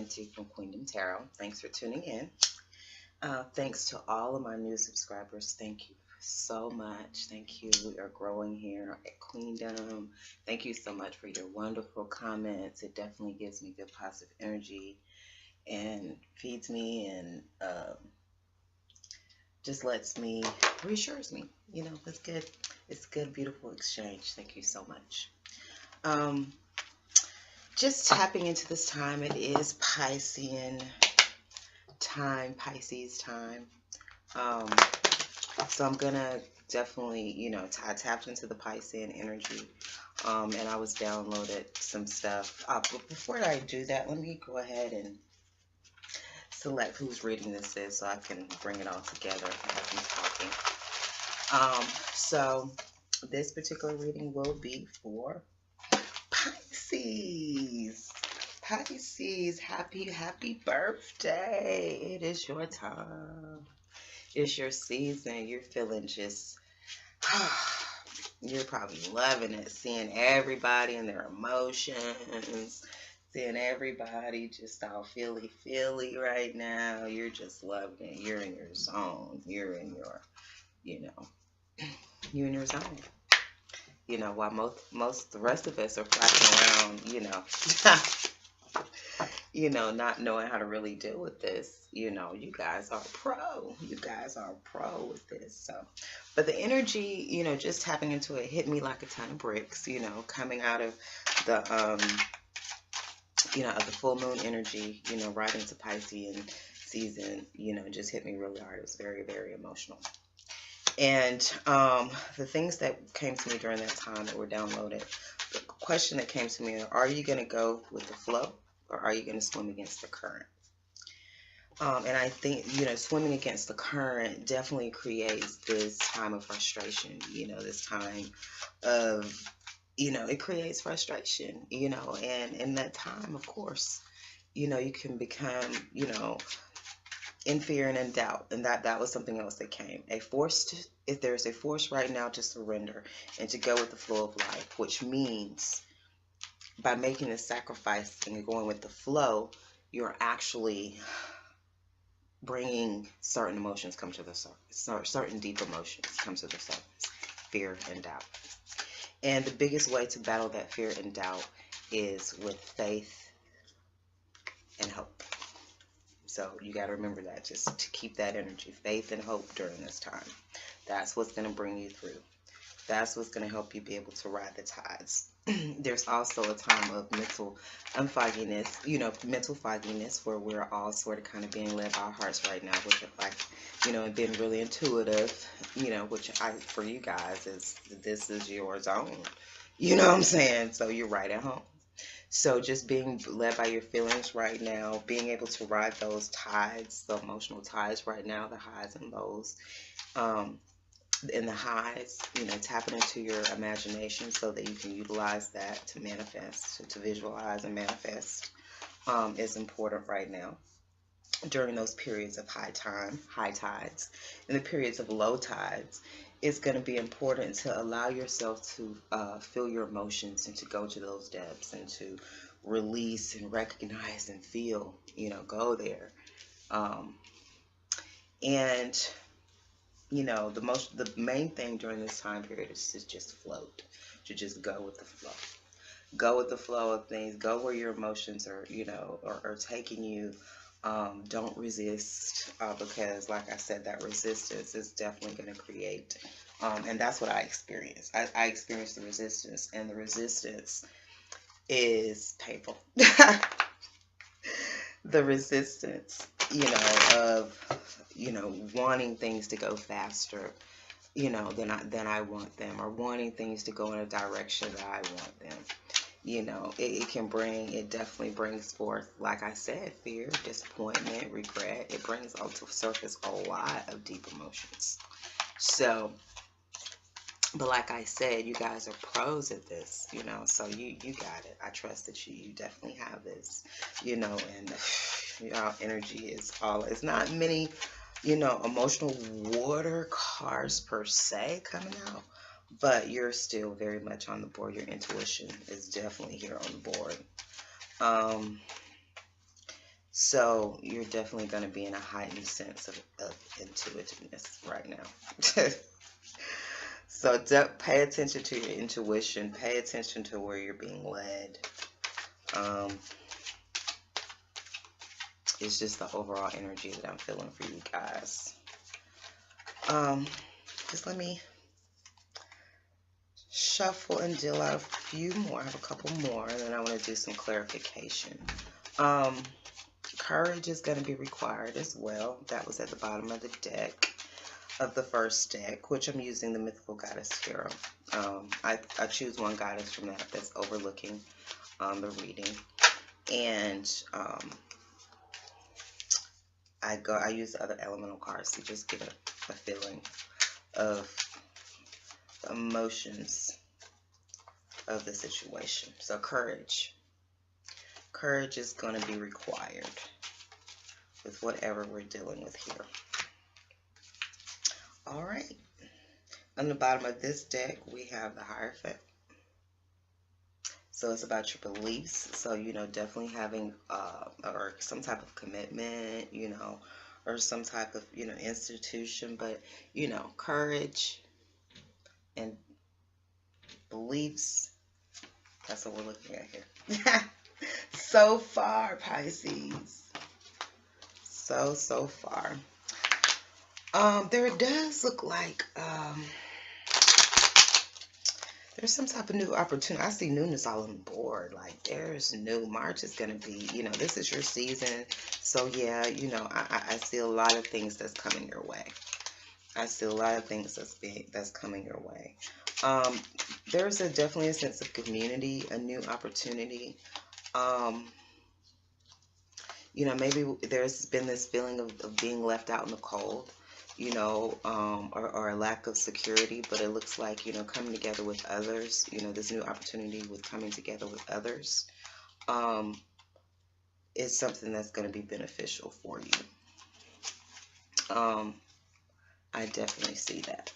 Ninti from Queendom Tarot. Thanks for tuning in. Thanks to all of my new subscribers. Thank you so much. Thank you. We are growing here at Queendom. Thank you so much for your wonderful comments. It definitely gives me good positive energy and feeds me and just lets me, reassures me. You know, it's good. It's good, beautiful exchange. Thank you so much. Just tapping into this time. It is Piscean time, Pisces time. So I'm gonna definitely, you know, I tapped into the Piscean energy, and I was downloaded some stuff. But before I do that, let me go ahead and select whose reading this is so I can bring it all together as I'm talking. So this particular reading will be for Pisces. Pisces, happy birthday. It is your time. It's your season. You're feeling just, you're probably loving it, seeing everybody and their emotions, seeing everybody just all feely right now. You're just loving it. You're in your zone. You're in your, you know, you're in your zone. You know, while most the rest of us are flashing around, you know, not knowing how to really deal with this. You know, you guys are pro. You guys are pro with this. So, but the energy, you know, just tapping into it hit me like a ton of bricks. You know, coming out of the you know, of the full moon energy. You know, right into Piscean season. You know, just hit me really hard. It was very, very emotional. And the things that came to me during that time that were downloaded, the question that came to me, are you going to go with the flow or are you going to swim against the current? And I think, you know, swimming against the current definitely creates this time of frustration, you know, this time of, you know, it creates frustration, you know, and in that time, of course, you know, you can become, you know, in fear and in doubt, and that was something else that came. If there's a force right now to surrender and to go with the flow of life, which means by making the sacrifice and going with the flow, you're actually bringing certain emotions come to the surface, certain deep emotions come to the surface, fear and doubt. And the biggest way to battle that fear and doubt is with faith and hope. So you got to remember that, just to keep that energy, faith and hope during this time. That's what's going to bring you through. That's what's going to help you be able to ride the tides. There's also a time of mental fogginess, you know, mental fogginess, where we're all sort of kind of being led by our hearts right now, which is like, you know, and being really intuitive, you know, which for you guys this is your zone. You know what I'm saying? So you're right at home. So just being led by your feelings right now, being able to ride those tides, the emotional tides right now, the highs and lows. In the highs, you know, tapping into your imagination so that you can utilize that to manifest, to visualize and manifest is important right now. During those periods of high tides, and the periods of low tides, it's going to be important to allow yourself to feel your emotions and to go to those depths and to release and recognize and feel, you know, go there. And, you know, the main thing during this time period is to just float, to just go with the flow. Go with the flow of things. Go where your emotions are, you know, are taking you. Don't resist, because like I said, that resistance is definitely going to create, and that's what I experienced. I experienced the resistance, and the resistance is painful. The resistance, you know, of, you know, wanting things to go faster, you know, than I want them, or wanting things to go in a direction that I want them. You know, it definitely brings forth, like I said, fear, disappointment, regret. It brings onto the surface a lot of deep emotions. So, but like I said, you guys are pros at this, you know, so you got it. I trust that you definitely have this, you know, and y'all energy is all, it's not many, you know, emotional water cards per se coming out. But you're still very much on the board. Your intuition is definitely here on the board. So you're definitely going to be in a heightened sense of intuitiveness right now. So pay attention to your intuition. Pay attention to where you're being led. Um, it's just the overall energy that I'm feeling for you guys. Just let me shuffle and deal out a few more. I have a couple more, and then I want to do some clarification. Courage is going to be required as well. That was at the bottom of the deck, of the first deck, which I'm using the Mythical Goddess Tarot. I choose one goddess from that that's overlooking the reading, and I use the other elemental cards to just give it a feeling of the emotions of the situation. So courage is going to be required with whatever we're dealing with here. All right. On the bottom of this deck, we have the Hierophant. So it's about your beliefs. So, you know, definitely having or some type of commitment, you know, or some type of, you know, institution. But, you know, courage and beliefs, that's what we're looking at here. So far, Pisces. So far. There does look like there's some type of new opportunity. I see newness all on the board. Like, there's new. March is going to be, you know, this is your season. So, yeah, you know, I see a lot of things that's coming your way. I see a lot of things that's coming your way. There's definitely a sense of community, a new opportunity. You know, maybe there's been this feeling of being left out in the cold, you know, or a lack of security, but it looks like, you know, coming together with others, you know, this new opportunity with coming together with others is something that's going to be beneficial for you. I definitely see that.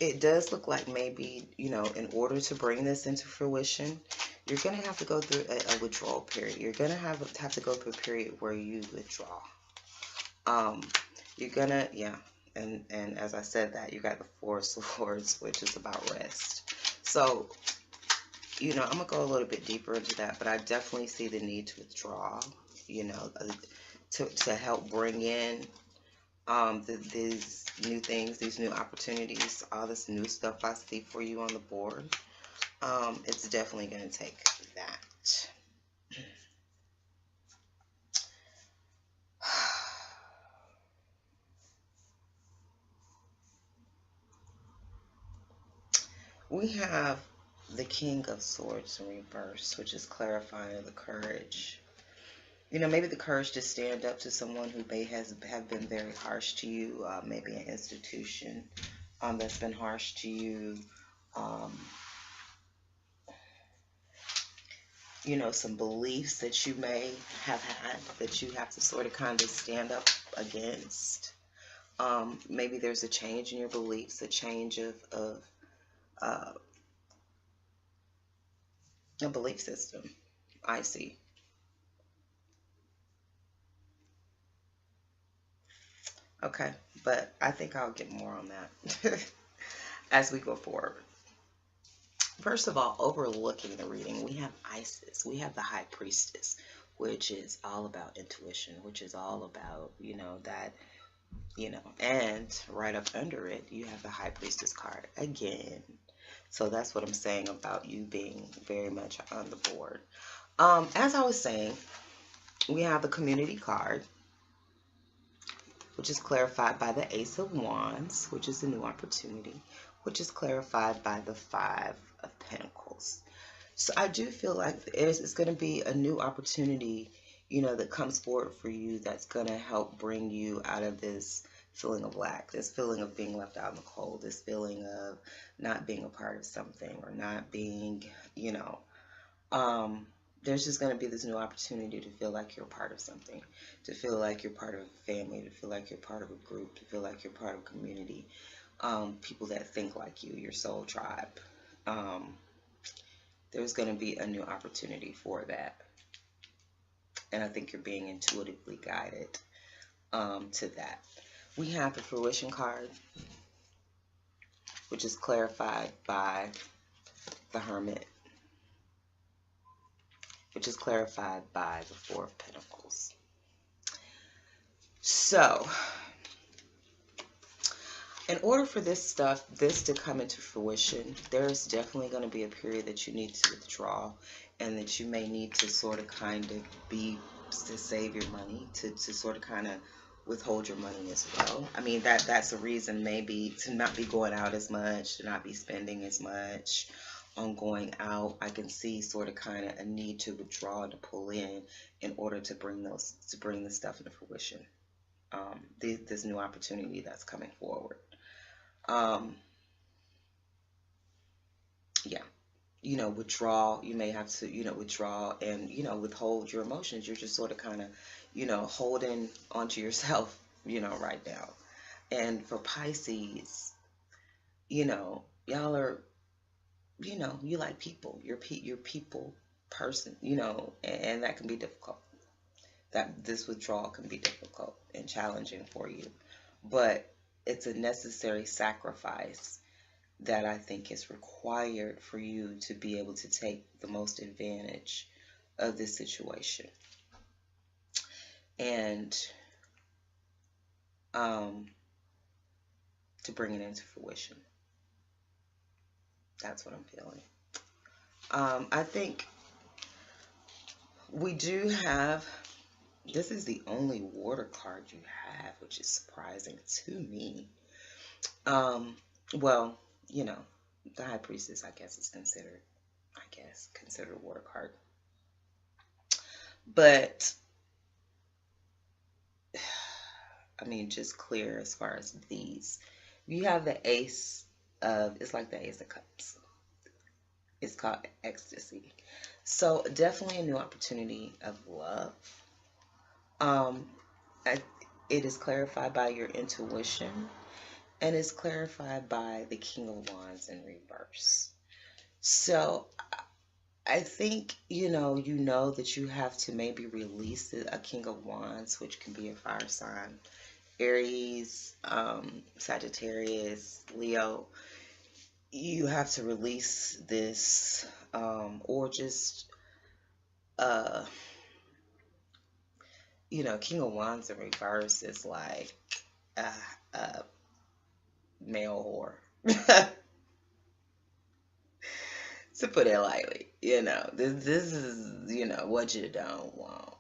It does look like maybe, you know, in order to bring this into fruition, you're going to have to go through a withdrawal period. You're going to have to go through a period where you withdraw. You're going to, yeah. And as I said that, you got the Four of Swords, which is about rest. So, you know, I'm going to go a little bit deeper into that, but I definitely see the need to withdraw, you know, to help bring in these new things, these new opportunities, all this new stuff I see for you on the board. It's definitely going to take that. We have the King of Swords in reverse, which is clarifying the courage. You know, maybe the courage to stand up to someone who may have been very harsh to you, maybe an institution that's been harsh to you. You know, some beliefs that you may have had that you have to sort of kind of stand up against. Maybe there's a change in your beliefs, a change of a belief system, I see. Okay, but I think I'll get more on that as we go forward. First of all, overlooking the reading, we have Isis. We have the High Priestess, which is all about intuition, which is all about, you know, that, you know, and right up under it, you have the High Priestess card again. So that's what I'm saying about you being very much on the board. As I was saying, we have the Community card, which is clarified by the Ace of Wands, which is a new opportunity, which is clarified by the Five of Pentacles. So I do feel like it's going to be a new opportunity, you know, that comes forward for you that's going to help bring you out of this feeling of lack, this feeling of being left out in the cold, this feeling of not being a part of something or not being, you know, there's just going to be this new opportunity to feel like you're a part of something, to feel like you're part of a family, to feel like you're part of a group, to feel like you're part of a community, people that think like you, your soul tribe. there's going to be a new opportunity for that. And I think you're being intuitively guided to that. We have the fruition card, which is clarified by the Hermit, which is clarified by the Four of Pentacles. So, in order for this to come into fruition, there's definitely going to be a period that you need to withdraw, and that you may need to sort of kind of to save your money, to sort of kind of withhold your money as well. I mean, that's a reason maybe to not be going out as much, to not be spending as much on going out. I can see sort of kind of a need to withdraw and to pull in order to bring this stuff into fruition. This new opportunity that's coming forward. Yeah, withdraw. You may have to, withdraw and, withhold your emotions. You're just sort of kind of, holding onto yourself, right now. And for Pisces, y'all are, you like people. You're people person, and that can be difficult. That this withdrawal can be difficult and challenging for you. But it's a necessary sacrifice that I think is required for you to be able to take the most advantage of this situation. And to bring it into fruition. That's what I'm feeling. I think we do have, this is the only water card you have, which is surprising to me. Well, the High Priestess, I guess, is considered a water card. But, I mean, just clear as far as these. You have the Ace of, it's like the Ace of Cups. It's called Ecstasy. So, definitely a new opportunity of love. It is clarified by your intuition. And it's clarified by the King of Wands in reverse. So I think, you know that you have to maybe release a King of Wands, which can be a fire sign. Aries, Sagittarius, Leo. You have to release this, or just, King of Wands in reverse is like, male whore. To put it lightly, this is, what you don't want,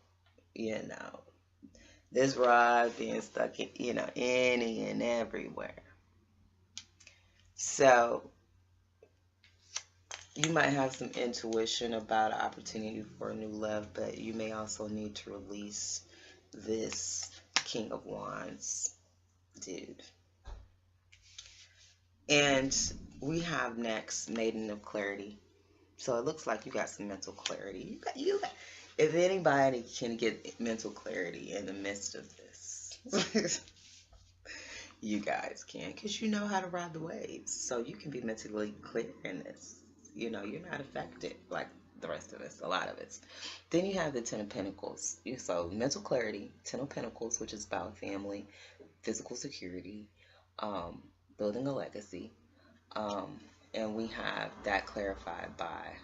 this rod being stuck in, any and everywhere. So you might have some intuition about an opportunity for a new love, but you may also need to release this King of Wands dude. And we have next Maiden of Clarity. So it looks like you got some mental clarity. You got, if anybody can get mental clarity in the midst of this, you guys can, because you know how to ride the waves. So you can be mentally clear in this. You're not affected like the rest of us, a lot of us. Then you have the Ten of Pentacles. So mental clarity, Ten of Pentacles, which is about family, physical security, building a legacy. And we have that clarified by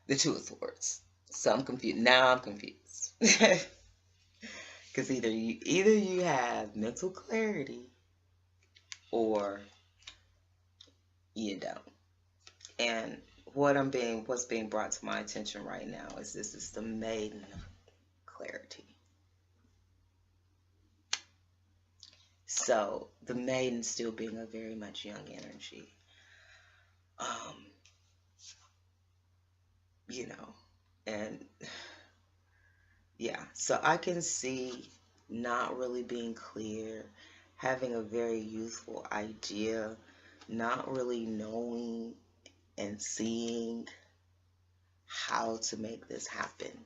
the Two of Swords. So I'm confused. Now I'm confused. Because either you have mental clarity or you don't. And what's being brought to my attention right now is this is the Maiden of Clarity. So the Maiden still being a very much young energy. And yeah, so I can see not really being clear, having a very youthful idea, not really knowing and seeing how to make this happen.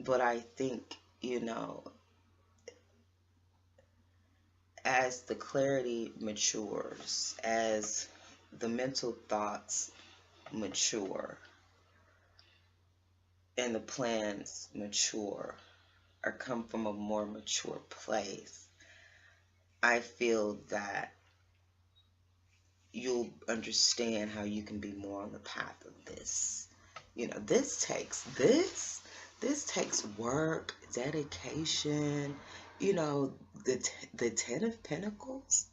But I think, you know, as the clarity matures, as the mental thoughts mature, and the plans mature or come from a more mature place, I feel that you'll understand how you can be more on the path of this. You know, this takes work, dedication. You know, the 10 of Pentacles.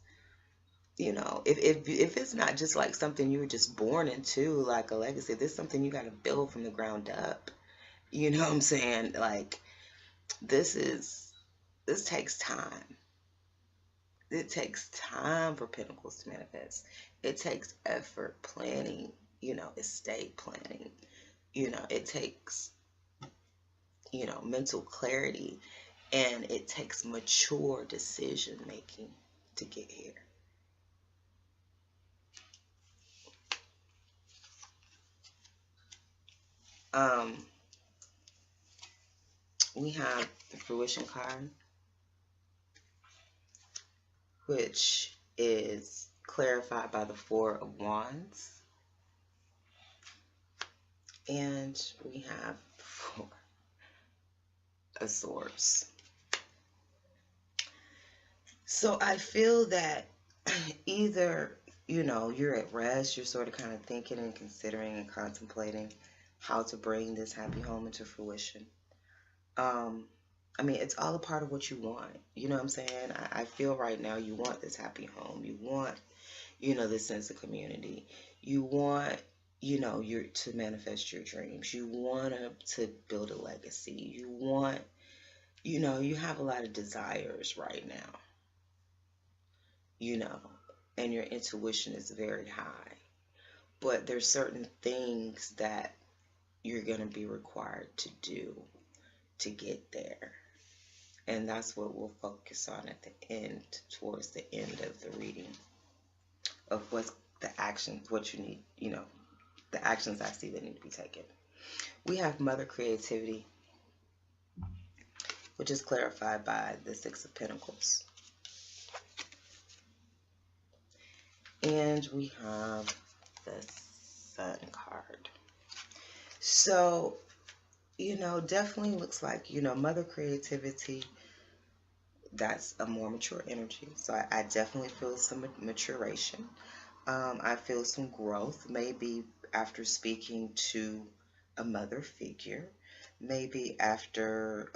You know, if it's not just like something you were just born into, like a legacy, this is something you got to build from the ground up. You know what I'm saying? Like, this takes time. It takes time for Pentacles to manifest. It takes effort, planning, you know, estate planning. You know, it takes, you know, mental clarity, and it takes mature decision making to get here. We have the fruition card, which is clarified by the Four of Wands. And we have Four of Swords. So I feel that either, you know, you're at rest, you're sort of kind of thinking and considering and contemplating how to bring this happy home into fruition. I mean, it's all a part of what you want. You know what I'm saying? I feel right now you want this happy home. You want, you know, this sense of community. You want, you know, to manifest your dreams. You want to build a legacy. You want, you know, you have a lot of desires right now, you know, and your intuition is very high. But there's certain things that you're going to be required to do to get there. And that's what we'll focus on at the end, towards the end of the reading, of what's the actions, what you need, you know, the actions I see that need to be taken. We have Mother Creativity, which is clarified by the Six of Pentacles. And we have the Sun card. So, you know, definitely looks like, you know, Mother Creativity, that's a more mature energy. So I definitely feel some maturation. I feel some growth, maybe after speaking to a mother figure, maybe after,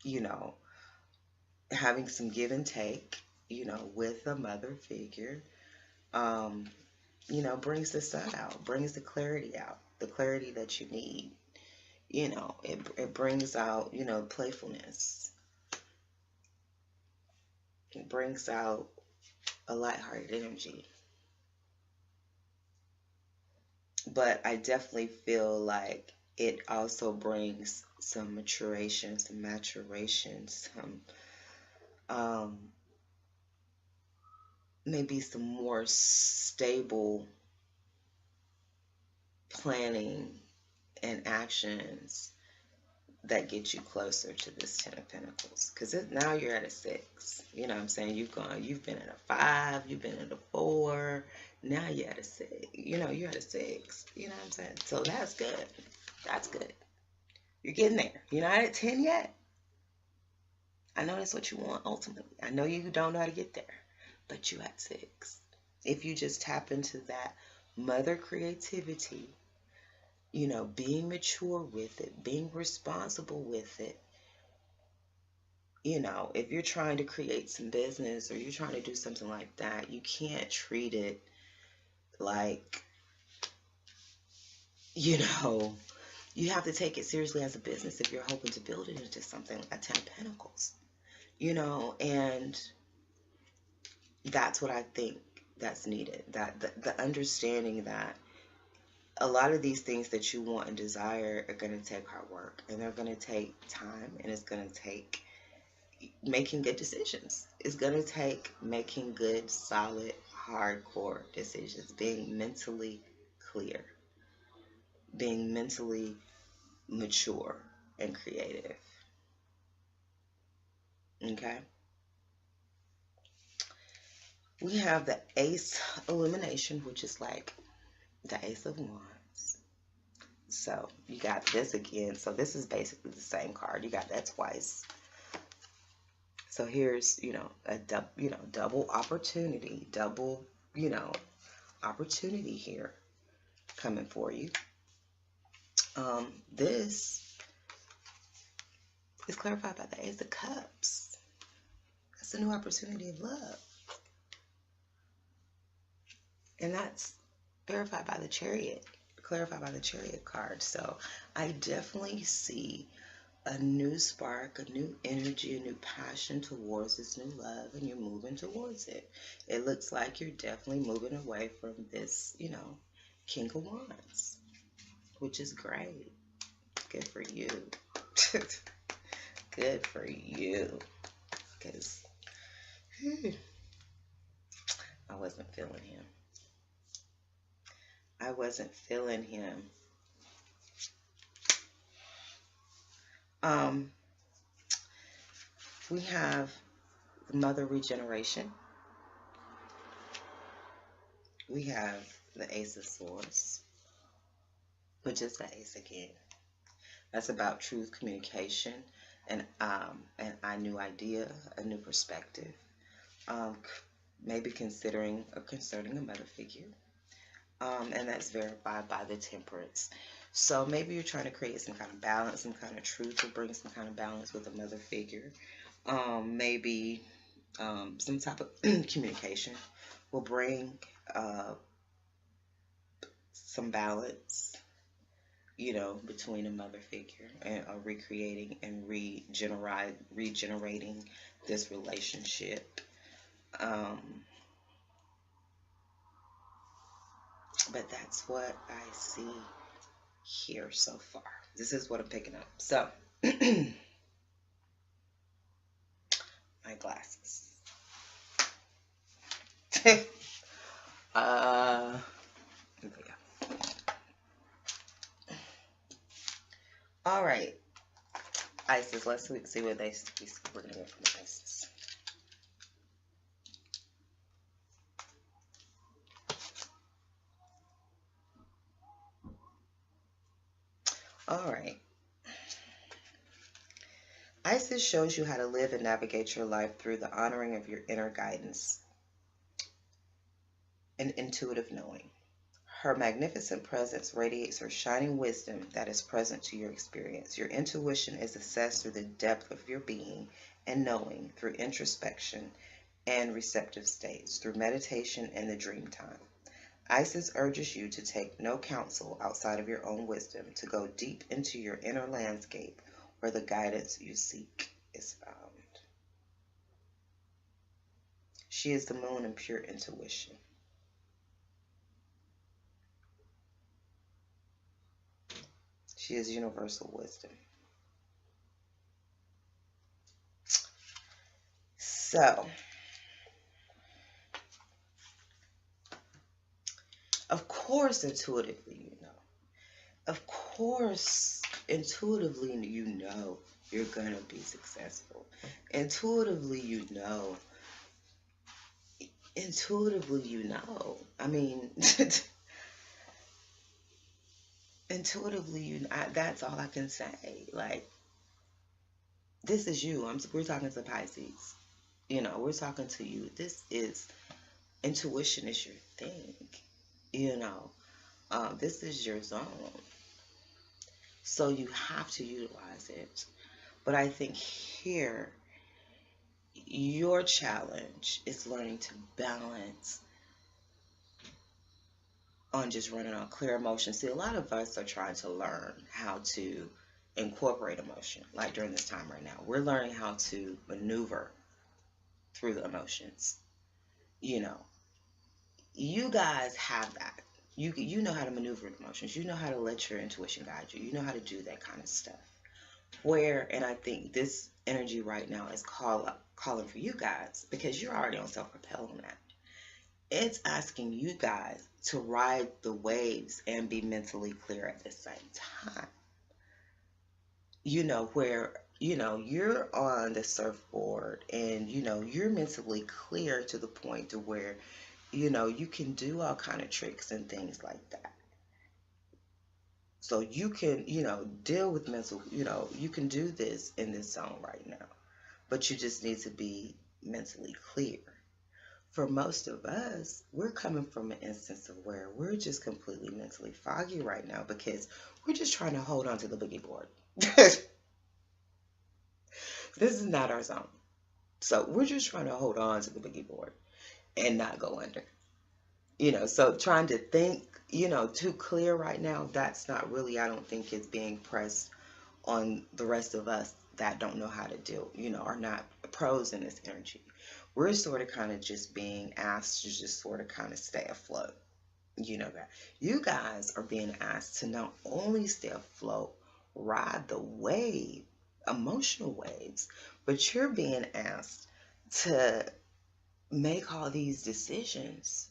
you know, having some give and take, you know, with a mother figure, you know, brings the sun out, brings the clarity out, the clarity that you need. You know, it brings out, you know, playfulness. It brings out a lighthearted energy. But I definitely feel like it also brings some maturation, some maybe some more stable planning and actions that get you closer to this 10 of Pentacles. Because now you're at a 6. You know what I'm saying? You've been at a 5, you've been at a 4. Now you're at a 6. You know, you're at a 6. You know what I'm saying? So that's good. That's good. You're getting there. You're not at 10 yet. I know that's what you want ultimately. I know you don't know how to get there. But you at 6. If you just tap into that mother creativity, you know, being mature with it, being responsible with it. You know, if you're trying to create some business or you're trying to do something like that, you can't treat it like, you know, you have to take it seriously as a business if you're hoping to build it into something, a 10 of Pentacles. You know, and that's what I think that's needed. That the understanding that a lot of these things that you want and desire are going to take hard work, and they're going to take time, and it's going to take making good decisions. It's going to take making good, solid, hardcore decisions, being mentally clear, being mentally mature and creative. Okay. We have the Ace Illumination, which is like the Ace of Wands. So you got this again. So this is basically the same card. You got that twice. So here's, a double opportunity, opportunity here coming for you. This is clarified by the Ace of Cups. That's a new opportunity of love. And that's verified by the Chariot, clarified by the Chariot card. So I definitely see a new spark, a new energy, a new passion towards this new love, and you're moving towards it. It looks like you're definitely moving away from this, King of Wands, which is great. Good for you. Good for you. Because I wasn't feeling him. I wasn't feeling him. We have Mother Regeneration. We have the Ace of Swords, which is the Ace again. That's about truth, communication, and a new idea, a new perspective. Maybe considering or concerning a mother figure. And that's verified by the Temperance. So maybe you're trying to create some kind of balance, some kind of truth, or bring some kind of balance with a mother figure. Maybe some type of communication will bring some balance, between a mother figure and recreating and regenerating this relationship. But that's what I see here so far. This is what I'm picking up. So, my glasses. Yeah. All right, Isis. Let's see what we're gonna get from the Isis. All right. Isis shows you how to live and navigate your life through the honoring of your inner guidance and intuitive knowing. Her magnificent presence radiates her shining wisdom that is present to your experience. Your intuition is assessed through the depth of your being and knowing, through introspection and receptive states, through meditation and the dream time. Isis urges you to take no counsel outside of your own wisdom, to go deep into your inner landscape where the guidance you seek is found. She is the moon in pure intuition. She is universal wisdom. So, of course, intuitively, Of course, intuitively, you're going to be successful. Intuitively, I mean, intuitively, that's all I can say. Like, this is you. We're talking to Pisces. We're talking to you. Intuition is your thing. This is your zone. So you have to utilize it. But I think here, your challenge is learning to balance on just running on clear emotion. See, a lot of us are trying to learn how to incorporate emotion. Like during this time right now, we're learning how to maneuver through the emotions. You guys have that. You know how to maneuver the emotions. You know how to let your intuition guide you. You know how to do that kind of stuff. And I think this energy right now is calling for you guys, because you're already on self-propel on that. It's asking you guys to ride the waves and be mentally clear at the same time. where, you're on the surfboard and, you're mentally clear to the point to where, you can do all kind of tricks and things like that. So you can, deal with mental, you can do this in this zone right now, but you just need to be mentally clear. For most of us, we're coming from an instance of where we're just completely mentally foggy right now because we're just trying to hold on to the boogie board. This is not our zone. So we're just trying to hold on to the boogie board and not go under. So trying to think, too clear right now, that's not really, I don't think is being pressed on the rest of us that don't know how to deal, are not pros in this energy. We're sort of kind of just being asked to just sort of kind of stay afloat. That you guys are being asked to not only stay afloat, ride the wave, emotional waves, but you're being asked to make all these decisions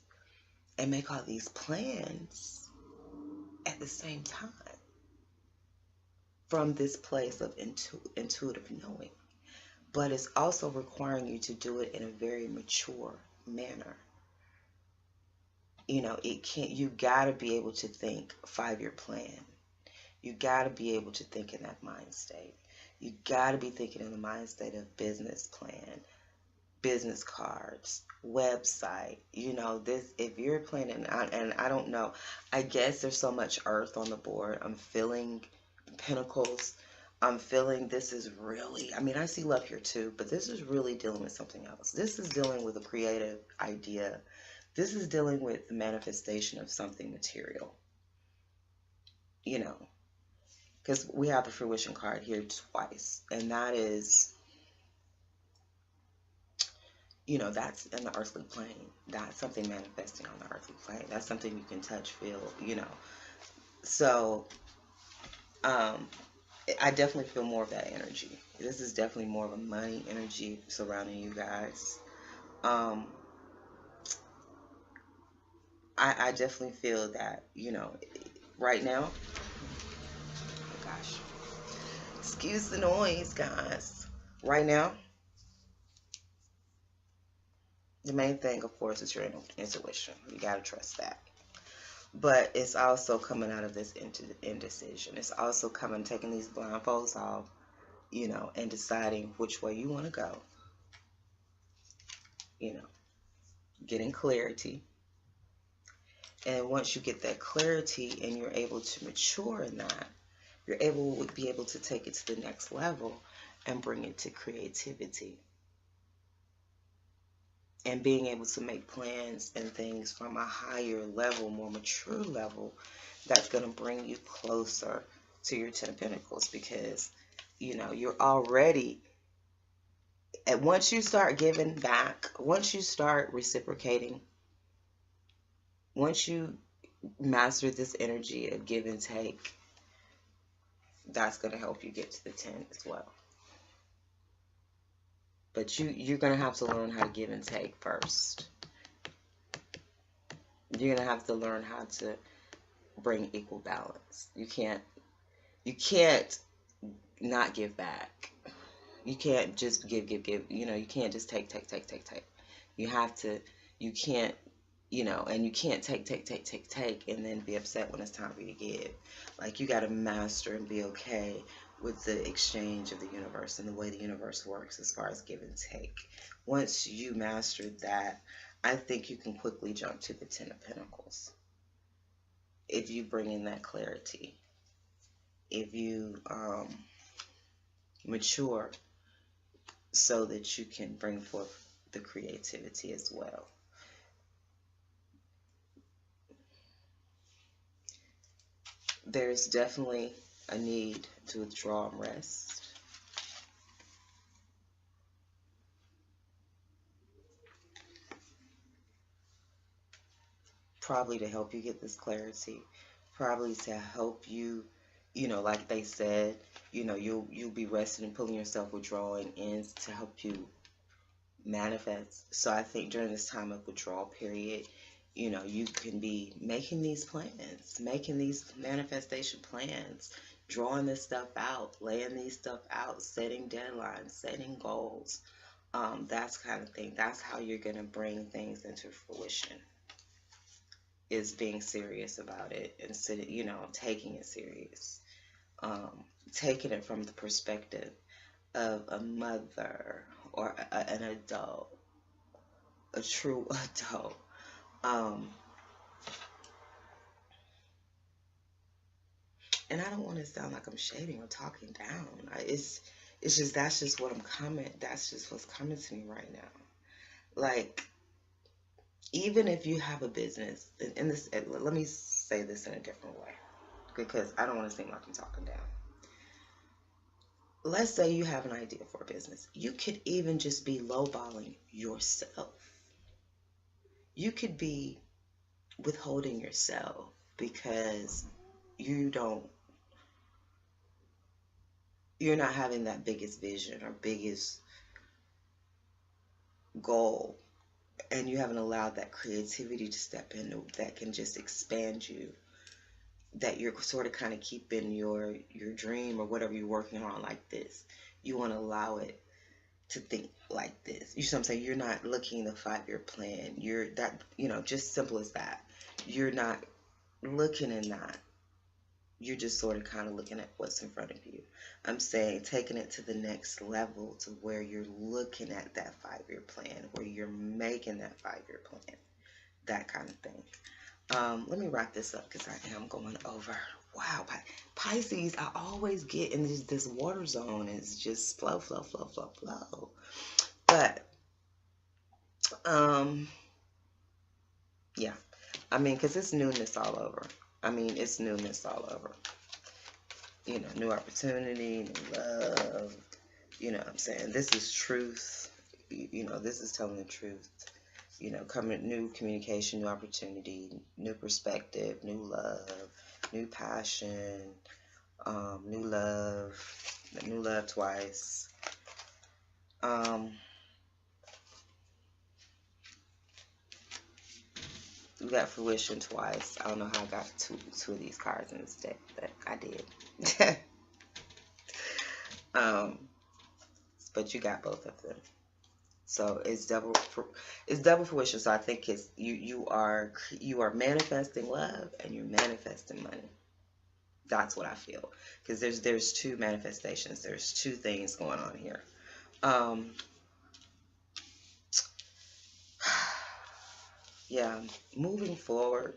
and make all these plans at the same time from this place of intuitive knowing. But it's also requiring you to do it in a very mature manner. You gotta be able to think 5-year plan. You gotta be able to think in that mind state. You gotta be thinking in the mind state of business plan, business cards, website. This, if you're planning, and I don't know, I guess there's so much earth on the board. I'm feeling pentacles. I'm feeling this is really, I see love here too, but this is really dealing with something else. This is dealing with a creative idea. This is dealing with the manifestation of something material. Because we have the fruition card here twice, and that is, that's in the earthly plane. That's something manifesting on the earthly plane. That's something you can touch, feel, So, I definitely feel more of that energy. This is definitely more of a money energy surrounding you guys. I definitely feel that, right now, oh gosh, excuse the noise, guys. Right now, the main thing, of course, is your intuition. You got to trust that. But it's also coming out of this indecision. It's also taking these blindfolds off, and deciding which way you want to go. Getting clarity. And once you get that clarity and you're able to mature in that, you're be able to take it to the next level and bring it to creativity. And being able to make plans and things from a higher level, more mature level, that's going to bring you closer to your 10 of Pentacles, because, you're already, and once you start giving back, once you start reciprocating, once you master this energy of give and take, that's going to help you get to the 10 as well. But you're going to have to learn how to give and take first. You're going to have to learn how to bring equal balance. You can't not give back. You can't just give. You can't just take. You have to, you can't, and you can't take and then be upset when it's time for you to give. Like, you got to master and be okay with the exchange of the universe and the way the universe works as far as give and take. Once you master that, I think you can quickly jump to the 10 of Pentacles. If you bring in that clarity, if you mature so that you can bring forth the creativity as well. There's definitely a need to withdraw and rest. Probably to help you get this clarity. Probably to help you, like they said, you'll be resting and pulling yourself, withdrawing in to help you manifest. So I think during this time of withdrawal period, you can be making these plans, making these manifestation plans, drawing this stuff out, laying these stuff out, setting deadlines, setting goals. That's kind of thing. That's how you're going to bring things into fruition, is being serious about it and sitting, taking it serious. Taking it from the perspective of a mother or an adult, a true adult. And I don't want to sound like I'm shading or talking down. It's just, that's just what I'm coming. That's just what's coming to me right now. Like, even if you have a business, and this, let me say this in a different way, because I don't want to seem like I'm talking down. Let's say you have an idea for a business. You could even just be lowballing yourself. You could be withholding yourself because you're not having that biggest vision or biggest goal, and you haven't allowed that creativity to step in that can just expand you, that you're sort of kind of keeping your dream or whatever you're working on like this. You want to allow it to think like this. You see what I'm saying? You're not looking at the 5-year plan. You're that, just simple as that. You're not looking in that. You're just sort of kind of looking at what's in front of you. I'm saying taking it to the next level to where you're looking at that 5-year plan, where you're making that 5-year plan, that kind of thing. Let me wrap this up because I am going over. Wow, Pisces, I always get in this water zone. It's just flow, flow, flow, flow, flow. But, yeah. I mean, because it's newness all over. It's newness all over. New opportunity, new love. You know what I'm saying? This is truth. This is telling the truth. Coming, new communication, new opportunity, new perspective, new love, new passion, new love twice. We got fruition twice. I don't know how I got two of these cards in this deck, but I did. But you got both of them. So it's double fruition. So I think it's you are manifesting love and you're manifesting money. That's what I feel, because there's two manifestations. There's two things going on here. Yeah, moving forward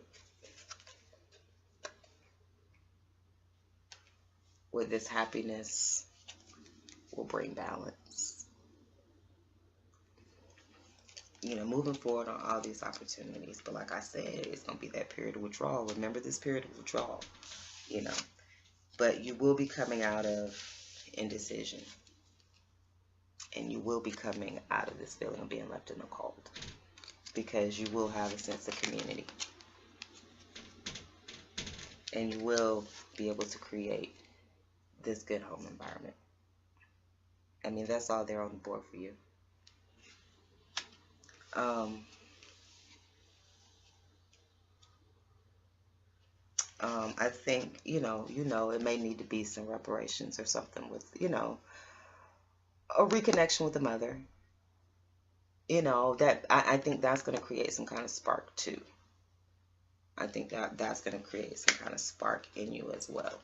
with this, happiness will bring balance. Moving forward on all these opportunities. But like I said, it's going to be that period of withdrawal. Remember this period of withdrawal, But you will be coming out of indecision. And you will be coming out of this feeling of being left in the cold. Because you will have a sense of community. And you will be able to create this good home environment. That's all there on the board for you. I think, it may need to be some reparations or something with, a reconnection with the mother. That I think that's going to create some kind of spark too. I think that's going to create some kind of spark in you as well.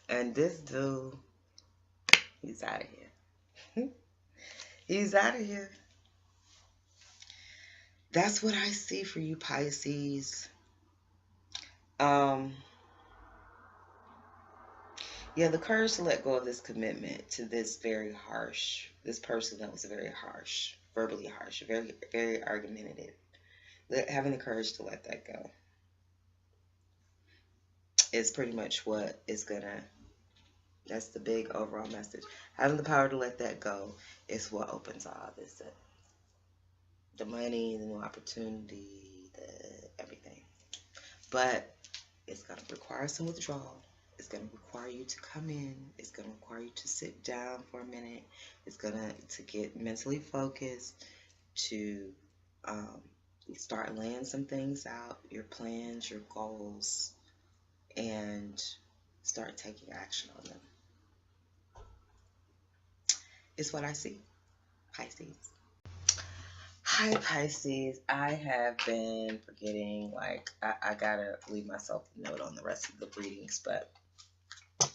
And this dude, he's out of here. He's out of here. That's what I see for you, Pisces. Yeah, the courage to let go of this commitment to this person that was very harsh, verbally harsh, very, very argumentative. Having the courage to let that go is pretty much what is that's the big overall message. Having the power to let that go is what opens all this up. The money, the new opportunity, everything. But it's going to require some withdrawal. It's going to require you to come in. It's going to require you to sit down for a minute. It's going to get mentally focused, to start laying some things out, your plans, your goals, and start taking action on them. Is what I see, Pisces. Hi, Pisces. I have been forgetting, like, I gotta leave myself a note on the rest of the readings, but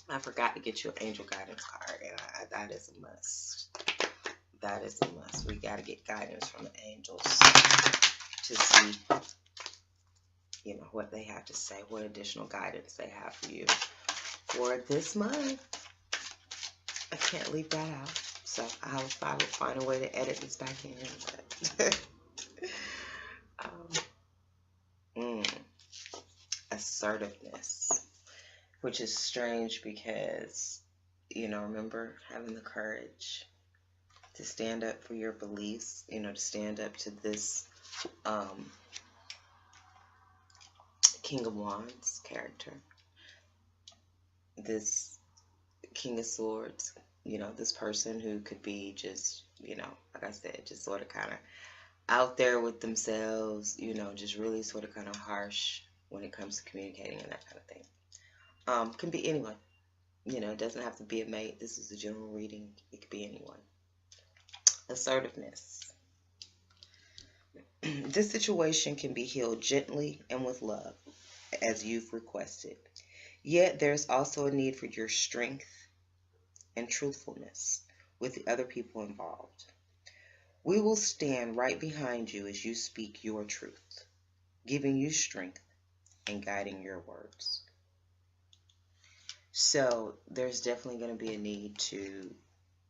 I forgot to get you an angel guidance card, and that is a must. That is a must. We gotta get guidance from the angels to see, you know, what they have to say, what additional guidance they have for you for this month. I can't leave that out. So I will find a way to edit this back in. But assertiveness, which is strange because, you know, remember having the courage to stand up for your beliefs, you know, to stand up to this King of Wands character, this King of Swords, you know, this person who could be just, you know, like I said, just sort of kind of out there with themselves, you know, just really sort of kind of harsh when it comes to communicating and that kind of thing. Can be anyone, you know, it doesn't have to be a mate. This is a general reading. It could be anyone. Assertiveness. This situation can be healed gently and with love, as you've requested. Yet there's also a need for your strength and truthfulness with the other people involved. We will stand right behind you as you speak your truth, giving you strength and guiding your words. So there's definitely going to be a need to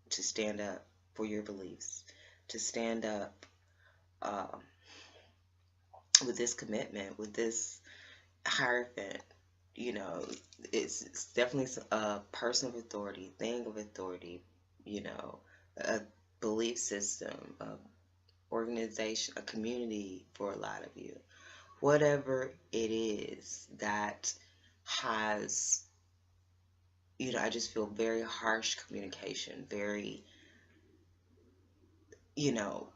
stand up for your beliefs, to stand up with this commitment, with this hierophant. You know, it's definitely a person of authority, thing of authority, you know, a belief system, a organization, a community for a lot of you. Whatever it is that has, you know, I just feel very harsh communication, very, you know,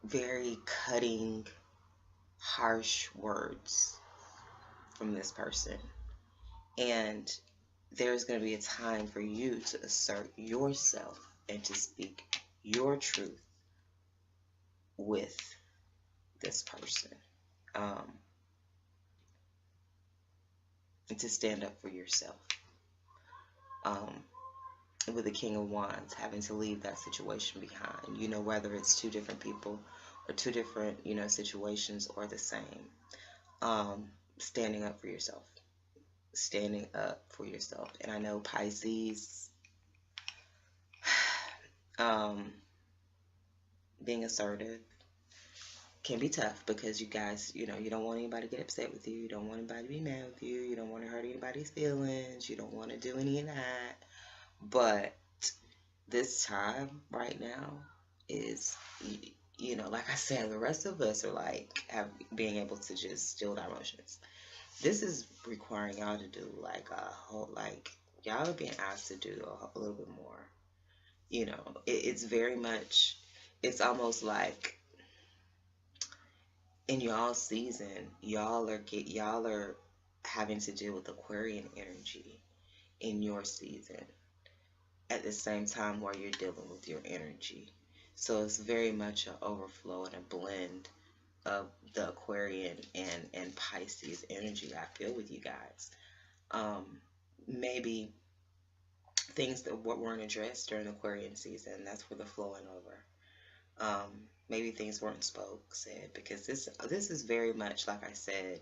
very cutting, harsh words from this person. And there's going to be a time for you to assert yourself and to speak your truth with this person. And to stand up for yourself. With the King of Wands, having to leave that situation behind, you know, whether it's two different people or two different, you know, situations or the same. Standing up for yourself. Standing up for yourself. And I know Pisces, being assertive can be tough because you guys, you know, you don't want anybody to get upset with you. You don't want anybody to be mad with you. You don't want to hurt anybody's feelings. You don't want to do any of that. But this time right now is, you know, like I said, the rest of us are like being able to just still our emotions. This is requiring y'all to do like a whole, like, y'all are being asked to do a little bit more. You know, it's very much, it's almost like in y'all's season, y'all are having to deal with Aquarian energy in your season at the same time while you're dealing with your energy. So it's very much an overflow and a blend of the Aquarian and Pisces energy I feel with you guys. Maybe things that weren't addressed during the Aquarian season, that's where the flowing over. Maybe things weren't said, because this is very much, like I said,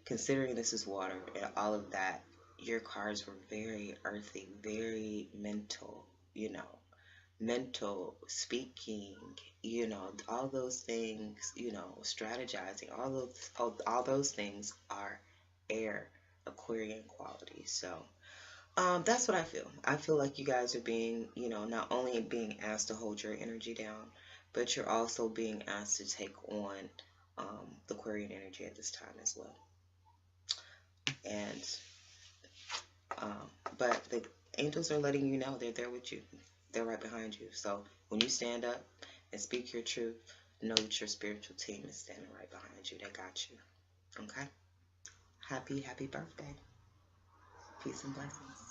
considering this is water and all of that, your cards were very earthy, very mental, you know, mental, speaking, you know, all those things, you know, strategizing, all those things are air, Aquarian qualities. So that's what I feel. I feel like you guys are being, you know, not only being asked to hold your energy down, but you're also being asked to take on the Aquarian energy at this time as well. And but the angels are letting you know they're there with you. They're right behind you. So when you stand up and speak your truth, know that your spiritual team is standing right behind you. They got you. Okay? Happy birthday. Peace and blessings.